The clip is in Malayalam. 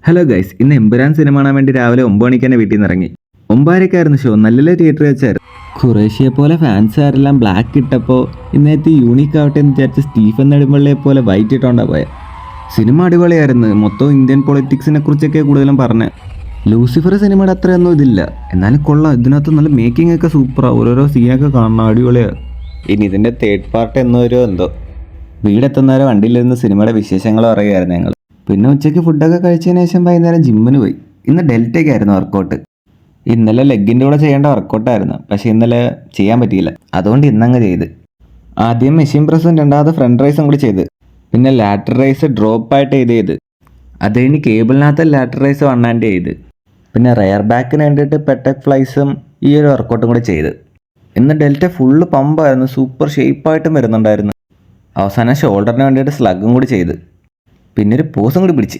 ഹലോ ഗൈസ്, ഇന്ന് എമ്പുരാൻ സിനിമ കാണാൻ വേണ്ടി രാവിലെ 9 മണിക്ക് തന്നെ വീട്ടിൽ നിന്ന് ഇറങ്ങി. 9:30 ഷോ. നല്ല തിയേറ്റർ വെച്ചായിരുന്നു. ഖുറേഷിയെ പോലെ ഫാൻസുകാരെല്ലാം ബ്ലാക്ക് ഇട്ടപ്പോൾ ഇന്നത്തെ യൂണിക് ആവട്ടെ എന്ന് വിചാരിച്ച സ്റ്റീഫൻ നെടുമ്പള്ളിയെ പോലെ വൈറ്റ് ഇട്ടോണ്ടാ പോയത്. സിനിമ അടിപൊളിയായിരുന്നു. മൊത്തം ഇന്ത്യൻ പൊളിറ്റിക്സിനെ കുറിച്ചൊക്കെ കൂടുതലും പറഞ്ഞ്. ലൂസിഫർ സിനിമയുടെ അത്രയൊന്നും ഇതില്ല, എന്നാലും കൊള്ളാം. ഇതിനകത്ത് നല്ല മേക്കിംഗ് ഒക്കെ സൂപ്പറാണ്. ഓരോരോ സീനൊക്കെ കാണണം, അടിപൊളിയാണ്. ഇനി ഇതിൻ്റെ തേർഡ് പാർട്ട് എന്നോ എന്തോ. വീടെത്തുന്നവരെ വണ്ടിയിലിരുന്ന് സിനിമയുടെ വിശേഷങ്ങൾ പറയുകയായിരുന്നു ഞങ്ങൾ. പിന്നെ ഉച്ചയ്ക്ക് ഫുഡൊക്കെ കഴിച്ചതിന് ശേഷം വൈകുന്നേരം ജിമ്മിന് പോയി. ഇന്ന് ഡെൽറ്റയ്ക്കായിരുന്നു വർക്കൗട്ട്. ഇന്നലെ ലെഗിൻ്റെ കൂടെ ചെയ്യേണ്ട വർക്കൗട്ടായിരുന്നു, പക്ഷേ ഇന്നലെ ചെയ്യാൻ പറ്റിയില്ല. അതുകൊണ്ട് ഇന്നങ്ങ് ചെയ്ത്. ആദ്യം മെഷീൻ പ്രസ്സും രണ്ടാമത് ഫ്രണ്ട് റൈസും കൂടി ചെയ്ത്. പിന്നെ ലാറ്റർ റൈസ് ഡ്രോപ്പായിട്ട് ചെയ്ത് അത് കഴിഞ്ഞ് കേബിളിനകത്ത് ലാറ്റർ റൈസ് 1 hand ചെയ്ത്. പിന്നെ റെയർ ബാക്കിന് വേണ്ടിയിട്ട് പെട്ടക് ഫ്ലൈസും ഈ ഒരു വർക്കൗട്ടും കൂടി ചെയ്ത്. ഇന്ന് ഡെൽറ്റ ഫുള്ള് പമ്പായിരുന്നു. സൂപ്പർ ഷേപ്പായിട്ടും വരുന്നുണ്ടായിരുന്നു. അവസാനം ഷോൾഡറിന് വേണ്ടിയിട്ട് സ്ലഗും കൂടി ചെയ്ത്. പിന്നെ ഒരു പോസും കൂടി പിടിച്ച്.